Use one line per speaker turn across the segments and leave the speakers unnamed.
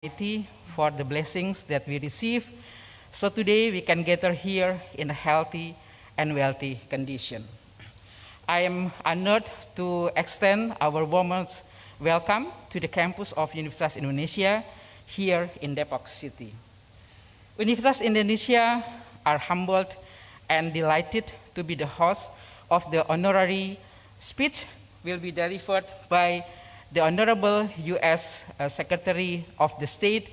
Almighty for the blessings that we receive, so today we can gather here in a healthy and wealthy condition. I am honored to extend our warmest welcome to the campus of Universitas Indonesia here in Depok City. Universitas Indonesia are humbled and delighted to be the host of the honorary speech will be delivered by the Honorable U.S. Secretary of the State,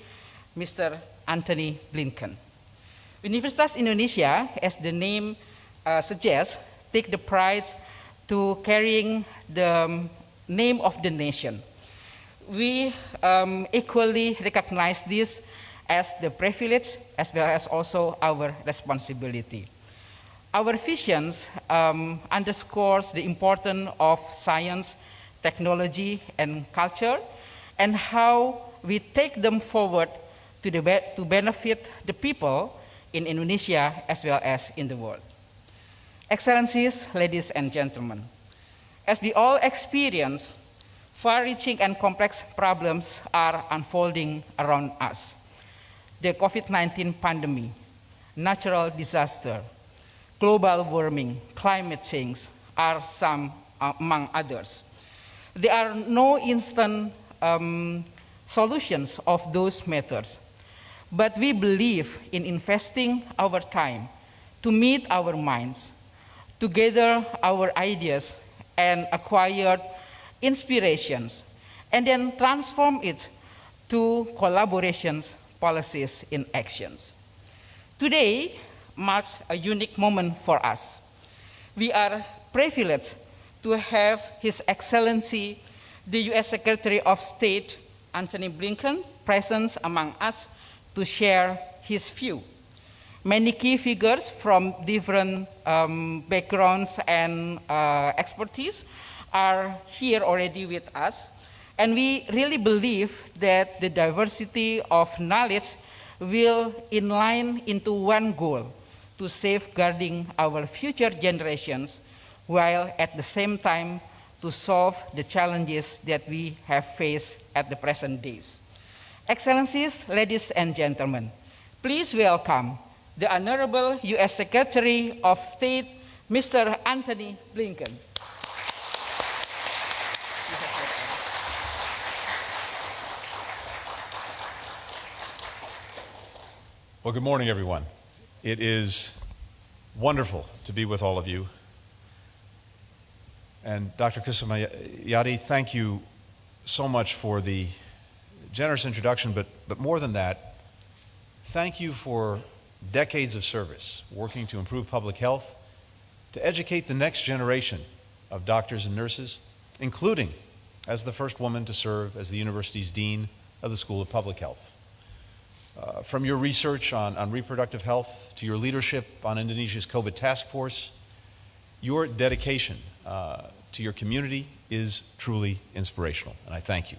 Mr. Antony Blinken. Universitas Indonesia, as the name suggests, take the pride to carrying the name of the nation. We equally recognize this as the privilege as well as also our responsibility. Our visions underscores the importance of science, technology, and culture, and how we take them forward to benefit the people in Indonesia as well as in the world. Excellencies, ladies and gentlemen, as we all experience, far-reaching and complex problems are unfolding around us. The COVID-19 pandemic, natural disaster, global warming, climate change are some among others. There are no instant solutions of those matters, but we believe in investing our time to meet our minds, to gather our ideas and acquire inspirations, and then transform it to collaborations, policies, in actions. Today marks a unique moment for us. We are privileged to have His Excellency, the U.S. Secretary of State, Antony Blinken, present among us to share his view. Many key figures from different backgrounds and expertise are here already with us, and we really believe that the diversity of knowledge will inline into one goal, to safeguarding our future generations, while at the same time to solve the challenges that we have faced at the present days. Excellencies, ladies and gentlemen, please welcome the Honorable U.S. Secretary of State, Mr. Antony Blinken.
Well, good morning, everyone. It is wonderful to be with all of you. And Dr. Kusumayati, thank you so much for the generous introduction, but more than that, thank you for decades of service working to improve public health, to educate the next generation of doctors and nurses, including as the first woman to serve as the university's Dean of the School of Public Health. From your research on reproductive health to your leadership on Indonesia's COVID task force, your dedication to your community is truly inspirational, and I thank you.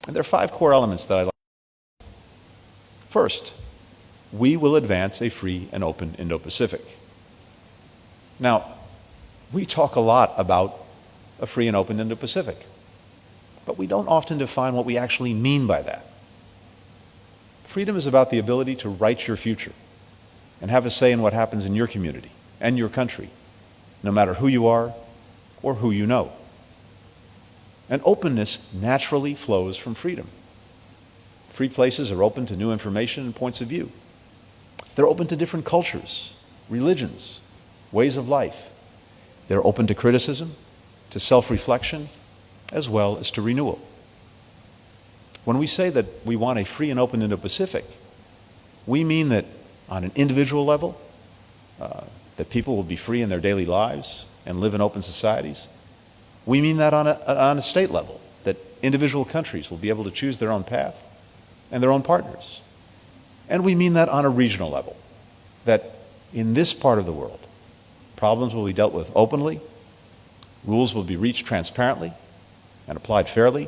And there are 5 core elements that I'd like. First, we will advance a free and open Indo-Pacific. Now, we talk a lot about a free and open Indo-Pacific, but we don't often define what we actually mean by that. Freedom is about the ability to write your future and have a say in what happens in your community and your country, no matter who you are or who you know. And openness naturally flows from freedom. Free places are open to new information and points of view. They're open to different cultures, religions, ways of life. They're open to criticism, to self-reflection, as well as to renewal. When we say that we want a free and open Indo-Pacific, we mean that on an individual level, that people will be free in their daily lives and live in open societies. We mean that on a state level, that individual countries will be able to choose their own path and their own partners. And we mean that on a regional level, that in this part of the world, problems will be dealt with openly, rules will be reached transparently and applied fairly,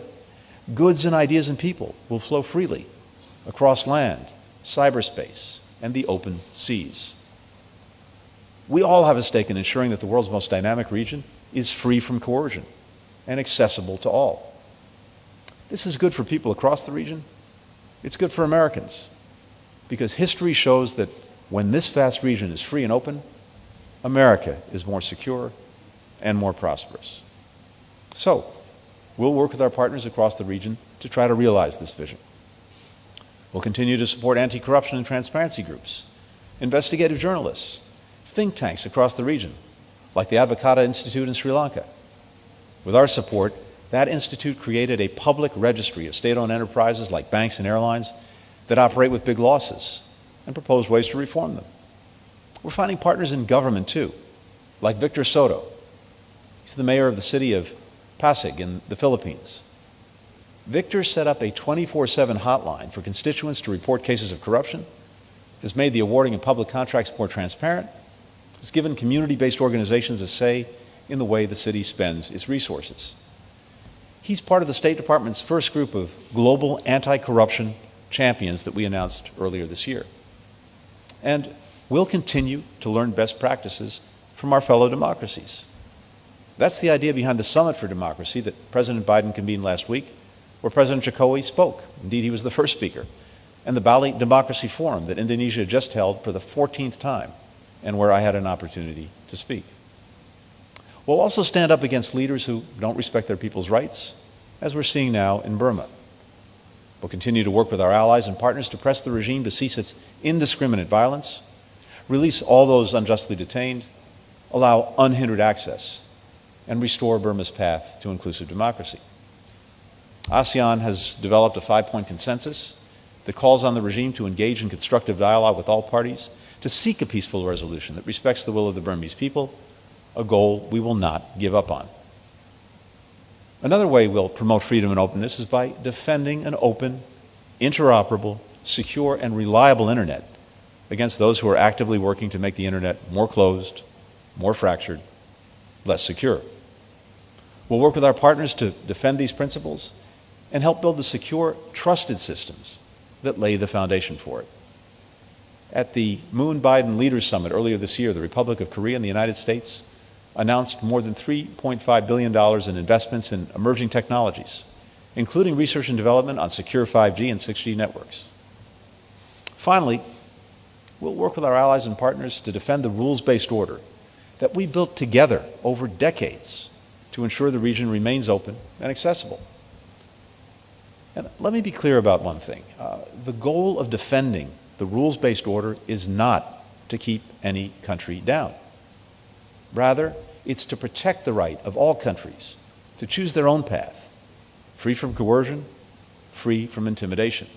goods and ideas and people will flow freely across land, cyberspace, and the open seas. We all have a stake in ensuring that the world's most dynamic region is free from coercion and accessible to all. This is good for people across the region. It's good for Americans, because history shows that when this vast region is free and open, America is more secure and more prosperous. So, we'll work with our partners across the region to try to realize this vision. We'll continue to support anti-corruption and transparency groups, investigative journalists, think tanks across the region, like the Advocata Institute in Sri Lanka. With our support, that institute created a public registry of state-owned enterprises like banks and airlines that operate with big losses and proposed ways to reform them. We're finding partners in government too, like Victor Soto. He's the mayor of the city of Pasig in the Philippines. Victor set up a 24/7 hotline for constituents to report cases of corruption, has made the awarding of public contracts more transparent, has given community-based organizations a say in the way the city spends its resources. He's part of the State Department's first group of global anti-corruption champions that we announced earlier this year. And we'll continue to learn best practices from our fellow democracies. That's the idea behind the Summit for Democracy that President Biden convened last week, where President Jokowi spoke. Indeed, he was the first speaker. And the Bali Democracy Forum that Indonesia just held for the 14th time, and where I had an opportunity to speak. We'll also stand up against leaders who don't respect their people's rights, as we're seeing now in Burma. We'll continue to work with our allies and partners to press the regime to cease its indiscriminate violence, release all those unjustly detained, allow unhindered access, and restore Burma's path to inclusive democracy. ASEAN has developed a 5-point consensus that calls on the regime to engage in constructive dialogue with all parties, to seek a peaceful resolution that respects the will of the Burmese people, a goal we will not give up on. Another way we'll promote freedom and openness is by defending an open, interoperable, secure, and reliable internet against those who are actively working to make the internet more closed, more fractured, less secure. We'll work with our partners to defend these principles and help build the secure, trusted systems that lay the foundation for it. At the Moon-Biden Leaders Summit earlier this year, the Republic of Korea and the United States announced more than $3.5 billion in investments in emerging technologies, including research and development on secure 5G and 6G networks. Finally, we'll work with our allies and partners to defend the rules-based order that we built together over decades to ensure the region remains open and accessible. And let me be clear about one thing. The goal of defending the rules-based order is not to keep any country down. Rather, it's to protect the right of all countries to choose their own path, free from coercion, free from intimidation.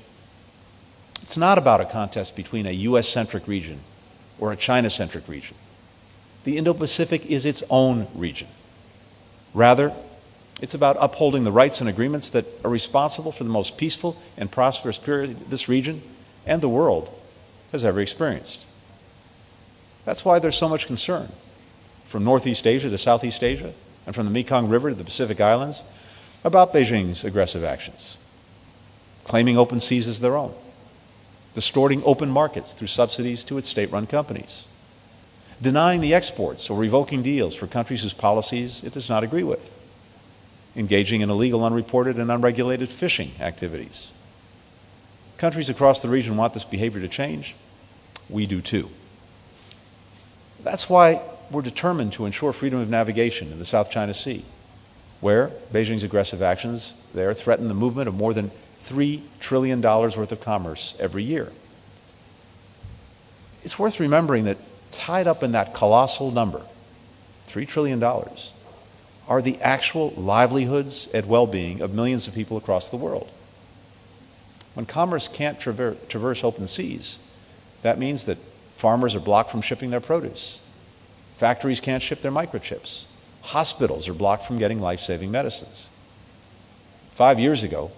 It's not about a contest between a US-centric region or a China-centric region. The Indo-Pacific is its own region. Rather, it's about upholding the rights and agreements that are responsible for the most peaceful and prosperous period this region and the world has ever experienced. That's why there's so much concern, from Northeast Asia to Southeast Asia, and from the Mekong River to the Pacific Islands, about Beijing's aggressive actions. claiming open seas as their own, distorting open markets through subsidies to its state-run companies, denying the exports or revoking deals for countries whose policies it does not agree with, engaging in illegal, unreported, and unregulated fishing activities. Countries across the region want this behavior to change. We do too. That's why we're determined to ensure freedom of navigation in the South China Sea, where Beijing's aggressive actions there threaten the movement of more than $3 trillion worth of commerce every year. It's worth remembering that tied up in that colossal number, $3 trillion, are the actual livelihoods and well-being of millions of people across the world. When commerce can't traverse open seas, that means that farmers are blocked from shipping their produce. Factories can't ship their microchips. Hospitals are blocked from getting life-saving medicines. 5 years ago,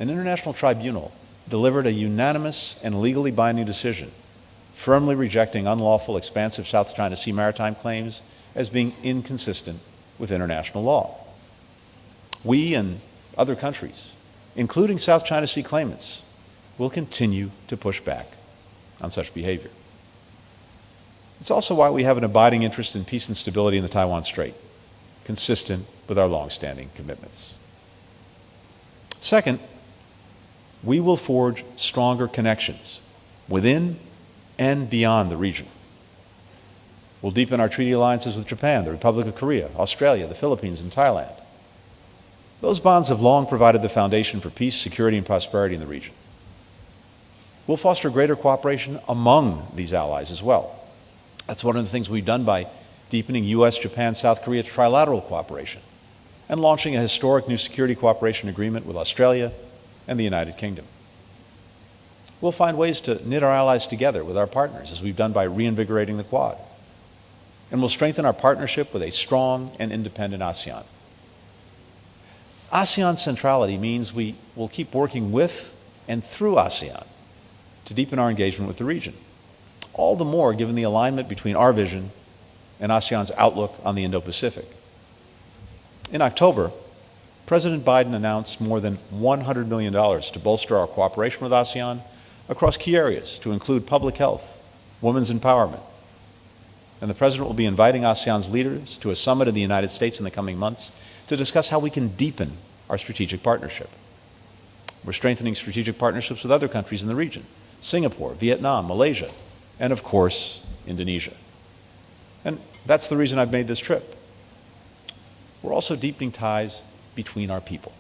an international tribunal delivered a unanimous and legally binding decision, firmly rejecting unlawful, expansive South China Sea maritime claims as being inconsistent with international law. We and other countries, including South China Sea claimants, will continue to push back on such behavior. It's also why we have an abiding interest in peace and stability in the Taiwan Strait, consistent with our long-standing commitments. Second, we will forge stronger connections within and beyond the region. We'll deepen our treaty alliances with Japan, the Republic of Korea, Australia, the Philippines, and Thailand. Those bonds have long provided the foundation for peace, security, and prosperity in the region. We'll foster greater cooperation among these allies as well. That's one of the things we've done by deepening U.S., Japan, South Korea trilateral cooperation and launching a historic new security cooperation agreement with Australia and the United Kingdom. We'll find ways to knit our allies together with our partners, as we've done by reinvigorating the Quad. And we'll strengthen our partnership with a strong and independent ASEAN. ASEAN centrality means we will keep working with and through ASEAN to deepen our engagement with the region. All the more given the alignment between our vision and ASEAN's outlook on the Indo-Pacific. In October, President Biden announced more than $100 million to bolster our cooperation with ASEAN across key areas, to include public health, women's empowerment. And the President will be inviting ASEAN's leaders to a summit in the United States in the coming months to discuss how we can deepen our strategic partnership. We're strengthening strategic partnerships with other countries in the region: Singapore, Vietnam, Malaysia, and of course, Indonesia. And that's the reason I've made this trip. We're also deepening ties between our people.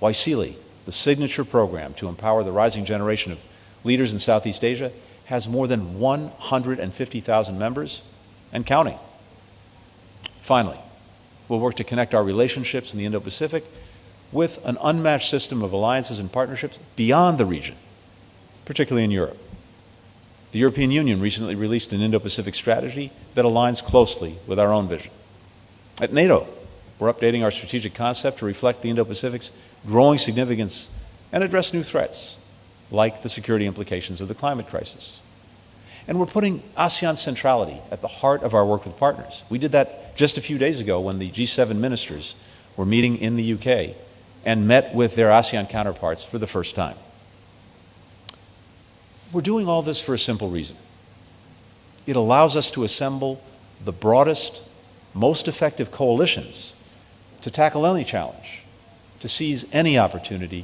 Waisili, the signature program to empower the rising generation of leaders in Southeast Asia, has more than 150,000 members and counting. Finally, we'll work to connect our relationships in the Indo-Pacific with an unmatched system of alliances and partnerships beyond the region, particularly in Europe. The European Union recently released an Indo-Pacific strategy that aligns closely with our own vision. At NATO, we're updating our strategic concept to reflect the Indo-Pacific's growing significance and address new threats, like the security implications of the climate crisis. And we're putting ASEAN centrality at the heart of our work with partners. We did that just a few days ago when the G7 ministers were meeting in the UK and met with their ASEAN counterparts for the first time. We're doing all this for a simple reason. It allows us to assemble the broadest, most effective coalitions to tackle any challenge, to seize any opportunity,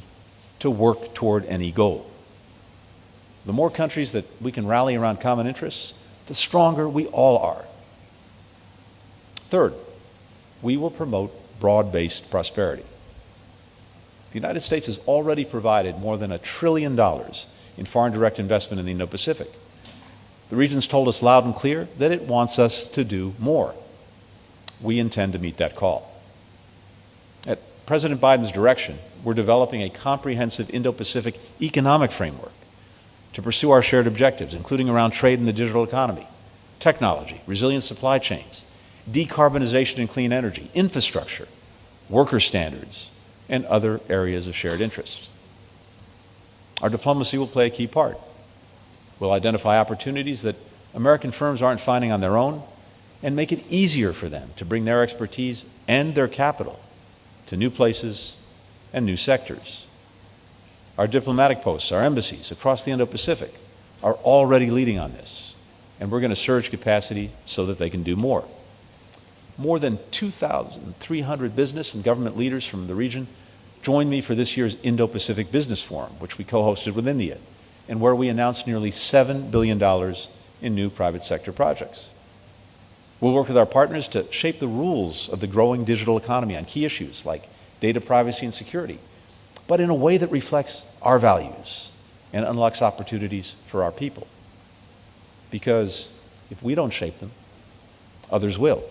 to work toward any goal. The more countries that we can rally around common interests, the stronger we all are. Third, we will promote broad-based prosperity. The United States has already provided more than $1 trillion in foreign direct investment in the Indo-Pacific. The region's told us loud and clear that it wants us to do more. We intend to meet that call. At President Biden's direction, we're developing a comprehensive Indo-Pacific economic framework to pursue our shared objectives, including around trade and the digital economy, technology, resilient supply chains, decarbonization and clean energy, infrastructure, worker standards, and other areas of shared interest. Our diplomacy will play a key part. We'll identify opportunities that American firms aren't finding on their own and make it easier for them to bring their expertise and their capital to new places and new sectors. Our diplomatic posts, our embassies across the Indo-Pacific are already leading on this, and we're going to surge capacity so that they can do more. More than 2,300 business and government leaders from the region joined me for this year's Indo-Pacific Business Forum, which we co-hosted with India, and where we announced nearly $7 billion in new private sector projects. We'll work with our partners to shape the rules of the growing digital economy on key issues like data privacy and security, but in a way that reflects our values and unlocks opportunities for our people. Because if we don't shape them, others will.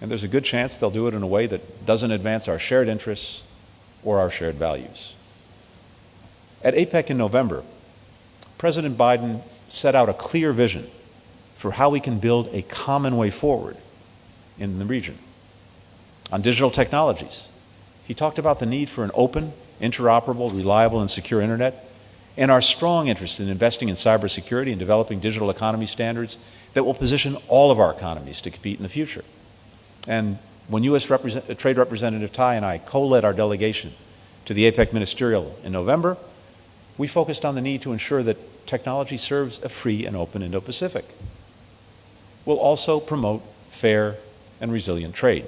And there's a good chance they'll do it in a way that doesn't advance our shared interests or our shared values. At APEC in November, President Biden set out a clear vision for how we can build a common way forward in the region. On digital technologies, he talked about the need for an open, interoperable, reliable, and secure internet, and our strong interest in investing in cybersecurity and developing digital economy standards that will position all of our economies to compete in the future. And when U.S. Trade Representative Tai and I co-led our delegation to the APEC Ministerial in November, we focused on the need to ensure that technology serves a free and open Indo-Pacific. We'll also promote fair and resilient trade.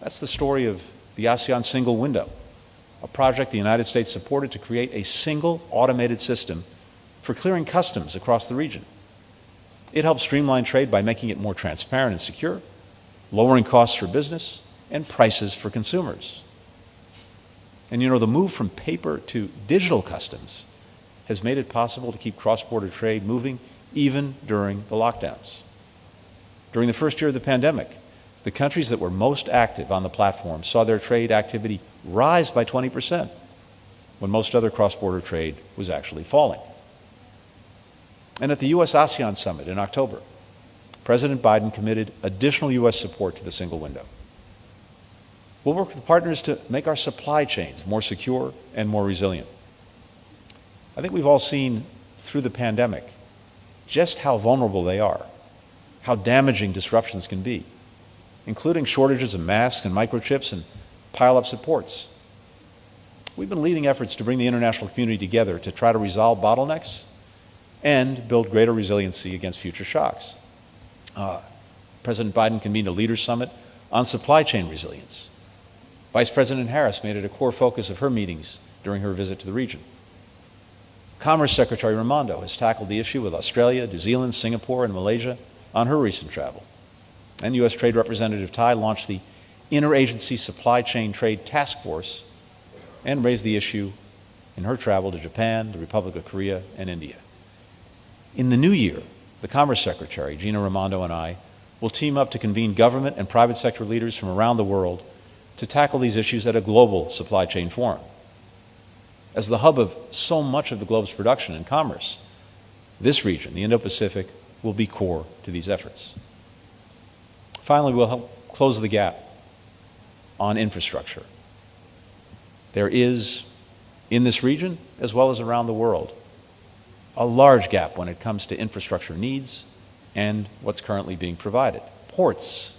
That's the story of the ASEAN Single Window, a project the United States supported to create a single automated system for clearing customs across the region. It helps streamline trade by making it more transparent and secure, lowering costs for business and prices for consumers. And you know, the move from paper to digital customs has made it possible to keep cross-border trade moving even during the lockdowns. During the first year of the pandemic, the countries that were most active on the platform saw their trade activity rise by 20%, when most other cross-border trade was actually falling. And at the U.S.-ASEAN Summit in October, President Biden committed additional U.S. support to the single window. We'll work with partners to make our supply chains more secure and more resilient. I think we've all seen through the pandemic just how vulnerable they are, how damaging disruptions can be, including shortages of masks and microchips and pile-ups at ports. We've been leading efforts to bring the international community together to try to resolve bottlenecks and build greater resiliency against future shocks. President Biden convened a leaders' summit on supply chain resilience. Vice President Harris made it a core focus of her meetings during her visit to the region. Commerce Secretary Raimondo has tackled the issue with Australia, New Zealand, Singapore, and Malaysia on her recent travel. And U.S. Trade Representative Tai launched the Interagency Supply Chain Trade Task Force and raised the issue in her travel to Japan, the Republic of Korea, and India. In the new year, the Commerce Secretary, Gina Raimondo, and I will team up to convene government and private sector leaders from around the world to tackle these issues at a global supply chain forum. As the hub of so much of the globe's production and commerce, this region, the Indo-Pacific, will be core to these efforts. Finally, we'll help close the gap on infrastructure. There is, in this region, as well as around the world, a large gap when it comes to infrastructure needs and what's currently being provided. Ports,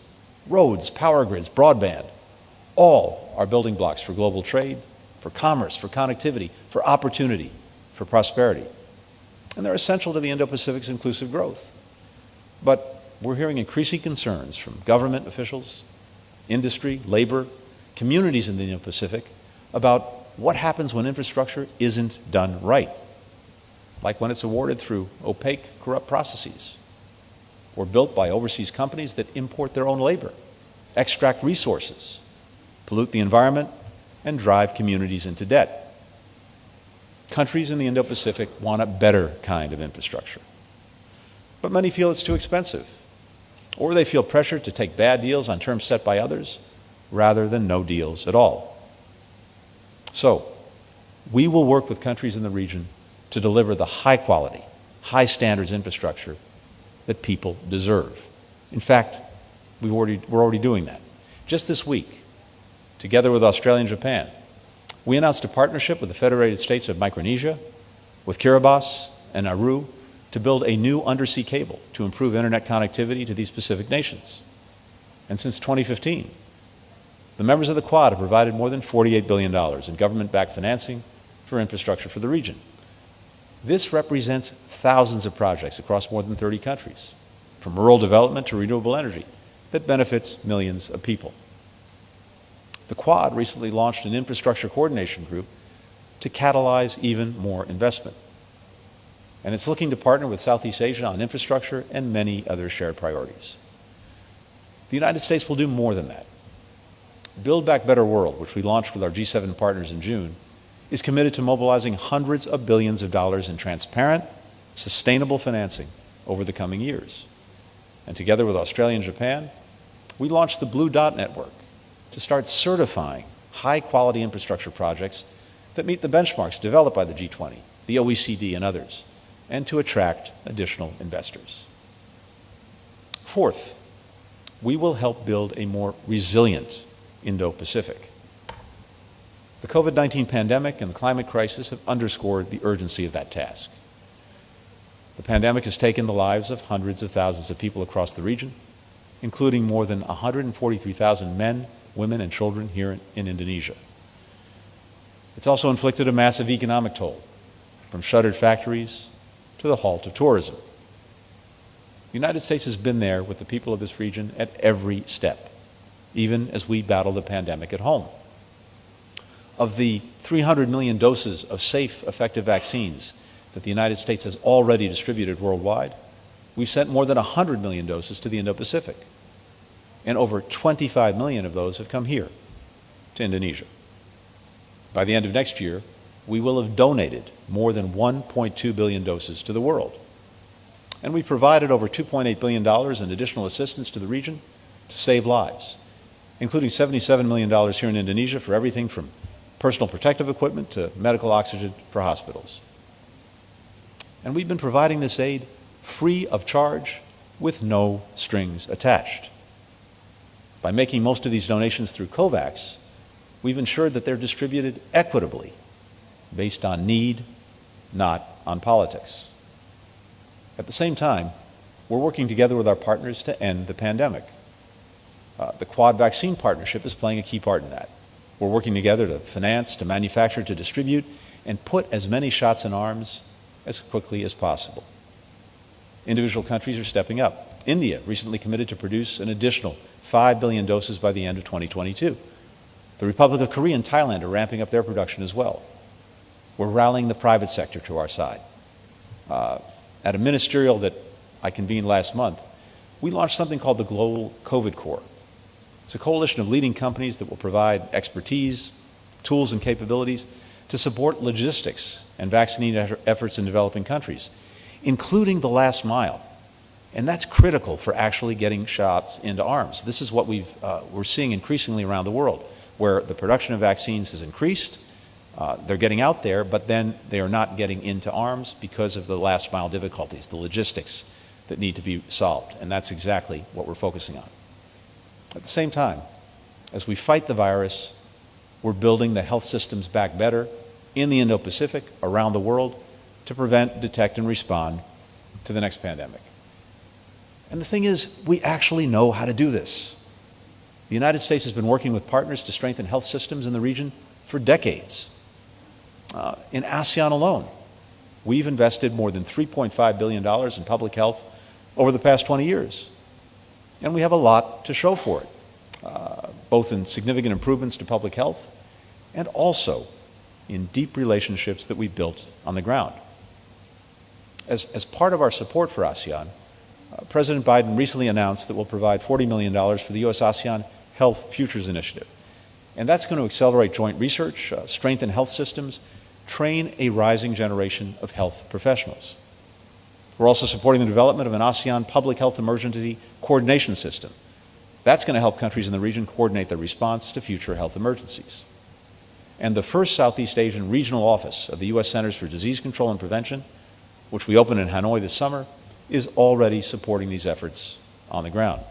roads, power grids, broadband, all are building blocks for global trade, for commerce, for connectivity, for opportunity, for prosperity. And they're essential to the Indo-Pacific's inclusive growth. But we're hearing increasing concerns from government officials, industry, labor, communities in the Indo-Pacific about what happens when infrastructure isn't done right, like when it's awarded through opaque, corrupt processes, or built by overseas companies that import their own labor, extract resources, pollute the environment, and drive communities into debt. Countries in the Indo-Pacific want a better kind of infrastructure. But many feel it's too expensive, or they feel pressured to take bad deals on terms set by others rather than no deals at all. So, we will work with countries in the region to deliver the high quality, high standards infrastructure that people deserve. In fact, we're already doing that. Just this week, together with Australia and Japan, we announced a partnership with the Federated States of Micronesia, with Kiribati and Nauru, to build a new undersea cable to improve internet connectivity to these Pacific nations. And since 2015, the members of the Quad have provided more than $48 billion in government-backed financing for infrastructure for the region. This represents thousands of projects across more than 30 countries, from rural development to renewable energy, that benefits millions of people. The Quad recently launched an infrastructure coordination group to catalyze even more investment. And it's looking to partner with Southeast Asia on infrastructure and many other shared priorities. The United States will do more than that. Build Back Better World, which we launched with our G7 partners in June, is committed to mobilizing hundreds of billions of dollars in transparent, sustainable financing over the coming years. And together with Australia and Japan, we launched the Blue Dot Network to start certifying high-quality infrastructure projects that meet the benchmarks developed by the G20, the OECD, and others, and to attract additional investors. Fourth, we will help build a more resilient Indo-Pacific. The COVID-19 pandemic and the climate crisis have underscored the urgency of that task. The pandemic has taken the lives of hundreds of thousands of people across the region, including more than 143,000 men, women, and children here in Indonesia. It's also inflicted a massive economic toll, from shuttered factories to the halt of tourism. The United States has been there with the people of this region at every step, even as we battle the pandemic at home. Of the 300 million doses of safe, effective vaccines that the United States has already distributed worldwide, we've sent more than 100 million doses to the Indo-Pacific. And over 25 million of those have come here, to Indonesia. By the end of next year, we will have donated more than 1.2 billion doses to the world. And we provided over $2.8 billion in additional assistance to the region to save lives, including $77 million here in Indonesia for everything from personal protective equipment to medical oxygen for hospitals. And we've been providing this aid free of charge with no strings attached. By making most of these donations through COVAX, we've ensured that they're distributed equitably based on need, not on politics. At the same time, we're working together with our partners to end the pandemic. The Quad Vaccine Partnership is playing a key part in that. We're working together to finance, to manufacture, to distribute, and put as many shots in arms as quickly as possible. Individual countries are stepping up. India recently committed to produce an additional 5 billion doses by the end of 2022. The Republic of Korea and Thailand are ramping up their production as well. We're rallying the private sector to our side. At a ministerial that I convened last month, we launched something called the Global COVID Corps. It's a coalition of leading companies that will provide expertise, tools, and capabilities to support logistics and vaccine efforts in developing countries, including the last mile. And that's critical for actually getting shots into arms. This is what we're seeing increasingly around the world, where the production of vaccines has increased. They're getting out there, but then they are not getting into arms because of the last mile difficulties, the logistics that need to be solved. And that's exactly what we're focusing on. At the same time, as we fight the virus, we're building the health systems back better in the Indo-Pacific, around the world, to prevent, detect, and respond to the next pandemic. And the thing is, we actually know how to do this. The United States has been working with partners to strengthen health systems in the region for decades. In ASEAN alone, we've invested more than $3.5 billion in public health over the past 20 years. And we have a lot to show for it, both in significant improvements to public health and also in deep relationships that we built on the ground. As part of our support for ASEAN, President Biden recently announced that we'll provide $40 million for the U.S.-ASEAN Health Futures Initiative. And that's going to accelerate joint research, strengthen health systems, train a rising generation of health professionals. We're also supporting the development of an ASEAN public health emergency coordination system. That's going to help countries in the region coordinate their response to future health emergencies. And the first Southeast Asian regional office of the U.S. Centers for Disease Control and Prevention, which we opened in Hanoi this summer, is already supporting these efforts on the ground.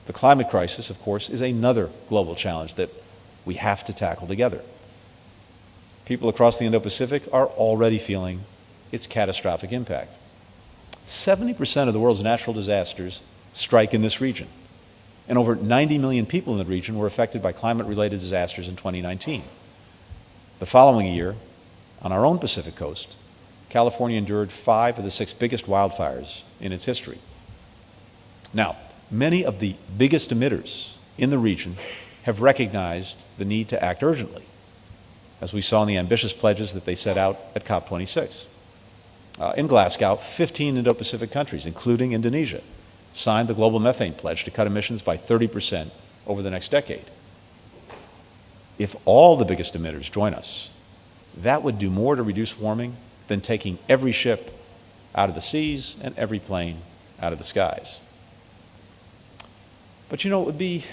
The climate crisis, of course, is another global challenge that we have to tackle together. People across the Indo-Pacific are already feeling its catastrophic impact. 70% of the world's natural disasters strike in this region, and over 90 million people in the region were affected by climate-related disasters in 2019. The following year, On our own Pacific coast, California endured 5 of the 6 biggest wildfires in its history. Now, many of the biggest emitters in the region have recognized the need to act urgently, as we saw in the ambitious pledges that they set out at COP26. In Glasgow, 15 Indo-Pacific countries, including Indonesia, signed the Global Methane Pledge to cut emissions by 30% over the next decade. If all the biggest emitters join us, that would do more to reduce warming than taking every ship out of the seas and every plane out of the skies. But you know, it would be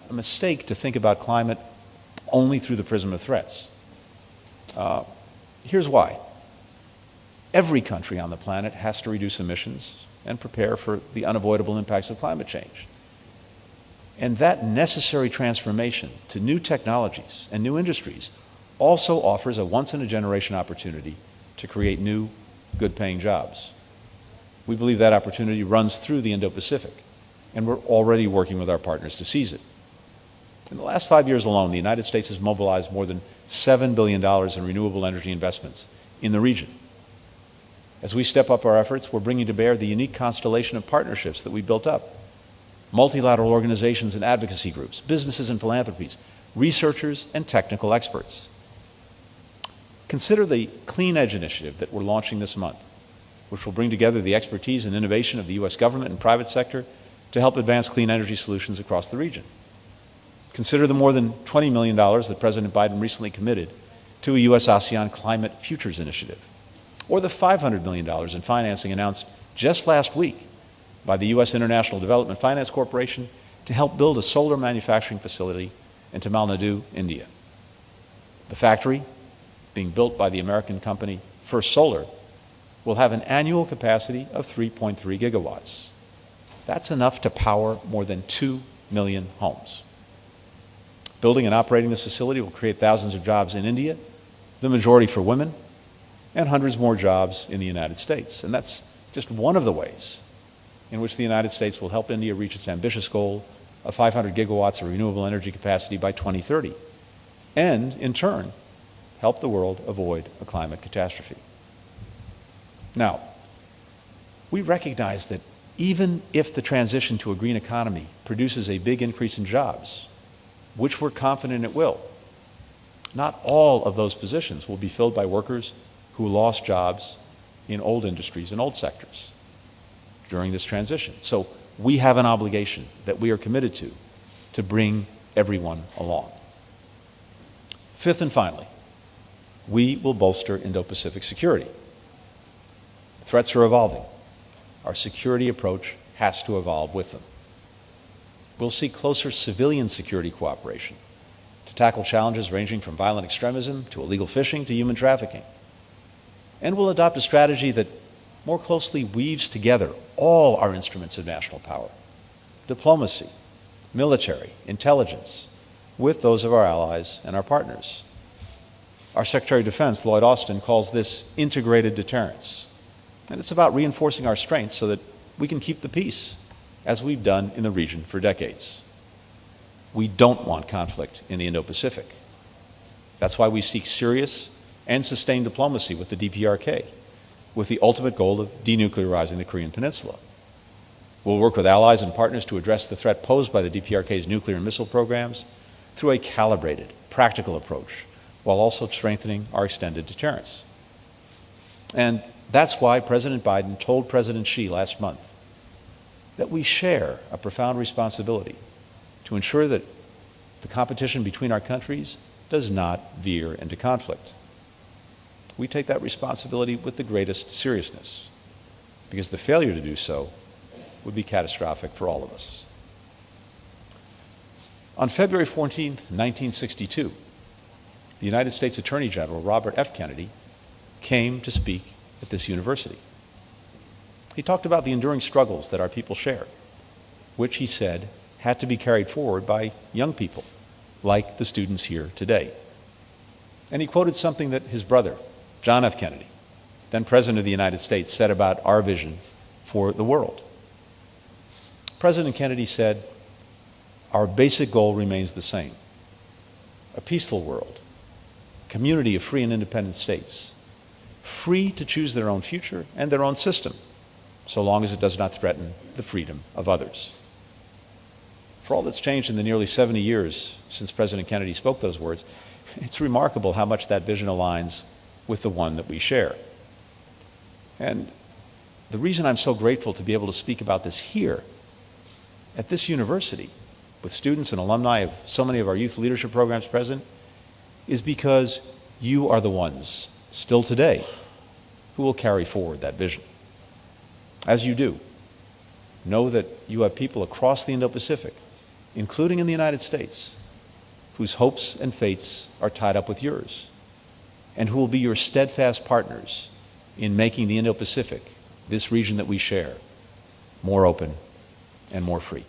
a mistake to think about climate only through the prism of threats. Here's why. Every country on the planet has to reduce emissions and prepare for the unavoidable impacts of climate change. And that necessary transformation to new technologies and new industries also offers a once-in-a-generation opportunity to create new, good-paying jobs. We believe that opportunity runs through the Indo-Pacific, and we're already working with our partners to seize it. In the last 5 years alone, the United States has mobilized more than $7 billion in renewable energy investments in the region. As we step up our efforts, we're bringing to bear the unique constellation of partnerships that we built up. Multilateral organizations and advocacy groups, businesses and philanthropies, researchers and technical experts. Consider the Clean Edge initiative that we're launching this month, which will bring together the expertise and innovation of the U.S. government and private sector to help advance clean energy solutions across the region. Consider the more than $20 million that President Biden recently committed to a U.S.-ASEAN Climate Futures Initiative, or the $500 million in financing announced just last week by the U.S. International Development Finance Corporation to help build a solar manufacturing facility in Tamil Nadu, India. The factory, being built by the American company First Solar, will have an annual capacity of 3.3 gigawatts. That's enough to power more than 2 million homes. Building and operating this facility will create thousands of jobs in India, the majority for women, and hundreds more jobs in the United States. And that's just one of the ways in which the United States will help India reach its ambitious goal of 500 gigawatts of renewable energy capacity by 2030, and in turn, help the world avoid a climate catastrophe. Now, we recognize that even if the transition to a green economy produces a big increase in jobs, which we're confident it will, not all of those positions will be filled by workers who lost jobs in old industries and old sectors during this transition. So we have an obligation that we are committed to bring everyone along. Fifth and finally, we will bolster Indo-Pacific security. Threats are evolving. Our security approach has to evolve with them. We'll seek closer civilian security cooperation to tackle challenges ranging from violent extremism to illegal fishing to human trafficking. And we'll adopt a strategy that more closely weaves together all our instruments of national power, diplomacy, military, intelligence, with those of our allies and our partners. Our Secretary of Defense, Lloyd Austin, calls this integrated deterrence. And it's about reinforcing our strengths so that we can keep the peace, as we've done in the region for decades. We don't want conflict in the Indo-Pacific. That's why we seek serious and sustained diplomacy with the DPRK, with the ultimate goal of denuclearizing the Korean Peninsula. We'll work with allies and partners to address the threat posed by the DPRK's nuclear and missile programs through a calibrated, practical approach, while also strengthening our extended deterrence. And that's why President Biden told President Xi last month that we share a profound responsibility to ensure that the competition between our countries does not veer into conflict. We take that responsibility with the greatest seriousness, because the failure to do so would be catastrophic for all of us. On February 14th, 1962, the United States Attorney General Robert F. Kennedy came to speak at this university. He talked about the enduring struggles that our people share, which he said had to be carried forward by young people, like the students here today. And he quoted something that his brother, John F. Kennedy, then President of the United States, said about our vision for the world. President Kennedy said, "Our basic goal remains the same: a peaceful world, a community of free and independent states, free to choose their own future and their own system, so long as it does not threaten the freedom of others. For all that's changed in the nearly 70 years since President Kennedy spoke those words, it's remarkable how much that vision aligns with the one that we share. And the reason I'm so grateful to be able to speak about this here at this university with students and alumni of so many of our youth leadership programs present is because you are the ones, still today, who will carry forward that vision. As you do, know that you have people across the Indo-Pacific, including in the United States, whose hopes and fates are tied up with yours, and who will be your steadfast partners in making the Indo-Pacific, this region that we share, more open and more free.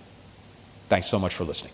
Thanks so much for listening.